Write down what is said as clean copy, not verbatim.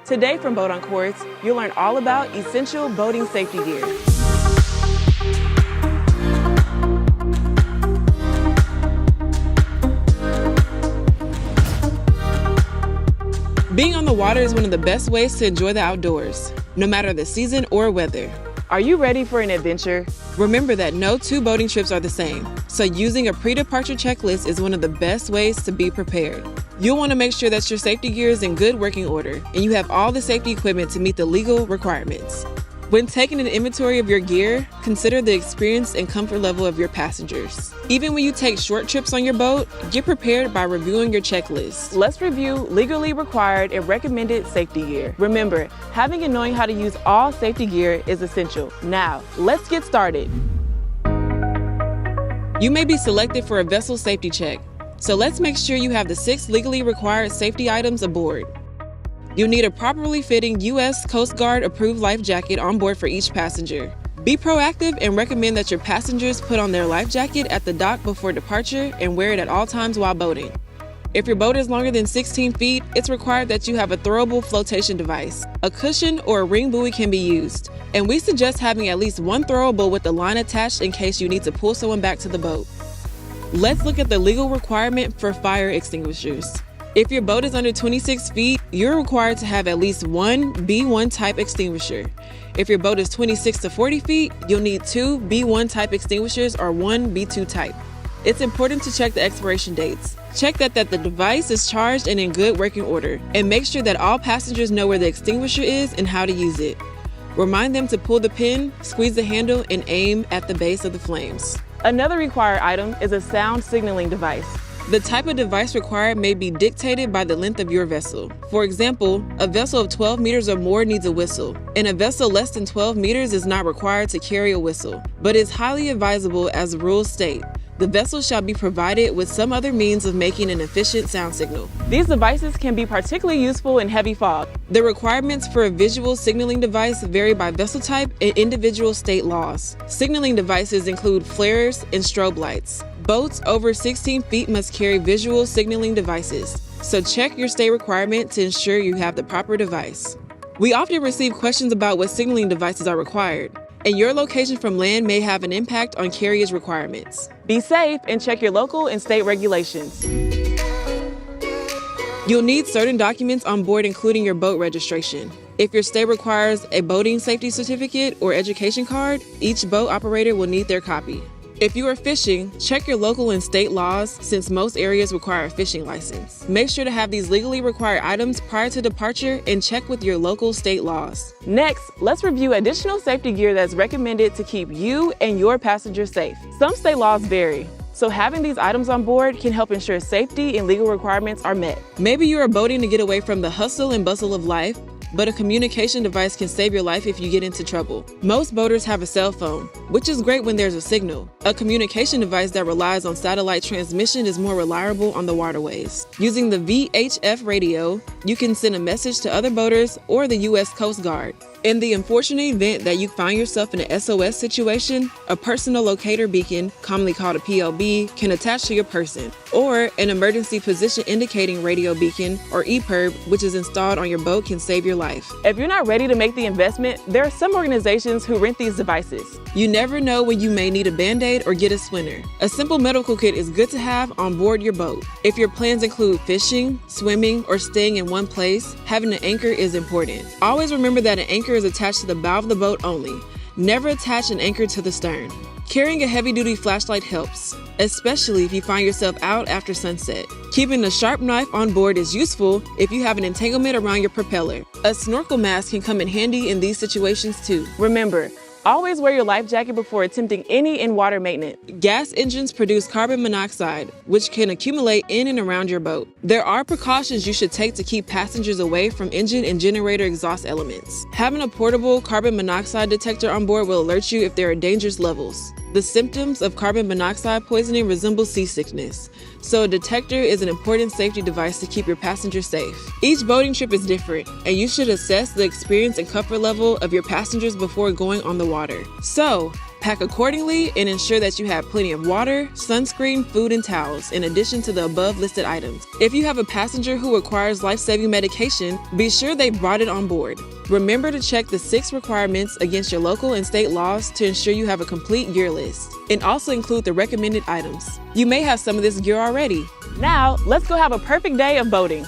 Today from Boat on Course, you'll learn all about essential boating safety gear. Being on the water is one of the best ways to enjoy the outdoors, no matter the season or weather. Are you ready for an adventure? Remember that no two boating trips are the same, so using a pre-departure checklist is one of the best ways to be prepared. You'll want to make sure that your safety gear is in good working order and you have all the safety equipment to meet the legal requirements. When taking an inventory of your gear, consider the experience and comfort level of your passengers. Even when you take short trips on your boat, get prepared by reviewing your checklist. Let's review legally required and recommended safety gear. Remember, having and knowing how to use all safety gear is essential. Now, let's get started. You may be selected for a vessel safety check, so let's make sure you have the 6 legally required safety items aboard. You'll need a properly fitting U.S. Coast Guard approved life jacket on board for each passenger. Be proactive and recommend that your passengers put on their life jacket at the dock before departure and wear it at all times while boating. If your boat is longer than 16 feet, it's required that you have a throwable flotation device. A cushion or a ring buoy can be used, and we suggest having at least one throwable with a line attached in case you need to pull someone back to the boat. Let's look at the legal requirement for fire extinguishers. If your boat is under 26 feet, you're required to have at least one B1 type extinguisher. If your boat is 26 to 40 feet, you'll need 2 B1 type extinguishers or 1 B2 type. It's important to check the expiration dates. Check that the device is charged and in good working order, and make sure that all passengers know where the extinguisher is and how to use it. Remind them to pull the pin, squeeze the handle, and aim at the base of the flames. Another required item is a sound signaling device. The type of device required may be dictated by the length of your vessel. For example, a vessel of 12 meters or more needs a whistle, and a vessel less than 12 meters is not required to carry a whistle, but is highly advisable as the rules state. The vessel shall be provided with some other means of making an efficient sound signal. These devices can be particularly useful in heavy fog. The requirements for a visual signaling device vary by vessel type and individual state laws. Signaling devices include flares and strobe lights. Boats over 16 feet must carry visual signaling devices, so check your state requirement to ensure you have the proper device. We often receive questions about what signaling devices are required, and your location from land may have an impact on carriage requirements. Be safe and check your local and state regulations. You'll need certain documents on board, including your boat registration. If your state requires a boating safety certificate or education card, each boat operator will need their copy. If you are fishing, check your local and state laws since most areas require a fishing license. Make sure to have these legally required items prior to departure and check with your local state laws. Next, let's review additional safety gear that's recommended to keep you and your passengers safe. Some state laws vary, so having these items on board can help ensure safety and legal requirements are met. Maybe you are boating to get away from the hustle and bustle of life, but a communication device can save your life if you get into trouble. Most boaters have a cell phone, which is great when there's a signal. A communication device that relies on satellite transmission is more reliable on the waterways. Using the VHF radio, you can send a message to other boaters or the U.S. Coast Guard. In the unfortunate event that you find yourself in an SOS situation, a personal locator beacon, commonly called a PLB, can attach to your person, or an emergency position indicating radio beacon, or EPIRB, which is installed on your boat, can save your life. If you're not ready to make the investment, there are some organizations who rent these devices. You never know when you may need a Band-Aid or get a splinter. A simple medical kit is good to have on board your boat. If your plans include fishing, swimming, or staying in one place, having an anchor is important. Always remember that an anchor is attached to the bow of the boat only. Never attach an anchor to the stern. Carrying a heavy-duty flashlight helps, especially if you find yourself out after sunset. Keeping a sharp knife on board is useful if you have an entanglement around your propeller. A snorkel mask can come in handy in these situations too. Remember, always wear your life jacket before attempting any in-water maintenance. Gas engines produce carbon monoxide, which can accumulate in and around your boat. There are precautions you should take to keep passengers away from engine and generator exhaust elements. Having a portable carbon monoxide detector on board will alert you if there are dangerous levels. The symptoms of carbon monoxide poisoning resemble seasickness, so a detector is an important safety device to keep your passengers safe. Each boating trip is different, and you should assess the experience and comfort level of your passengers before going on the water. So, Pack accordingly and ensure that you have plenty of water, sunscreen, food, and towels, in addition to the above listed items. If you have a passenger who requires life-saving medication, be sure they brought it on board. Remember to check the 6 requirements against your local and state laws to ensure you have a complete gear list, and also include the recommended items. You may have some of this gear already. Now, let's go have a perfect day of boating.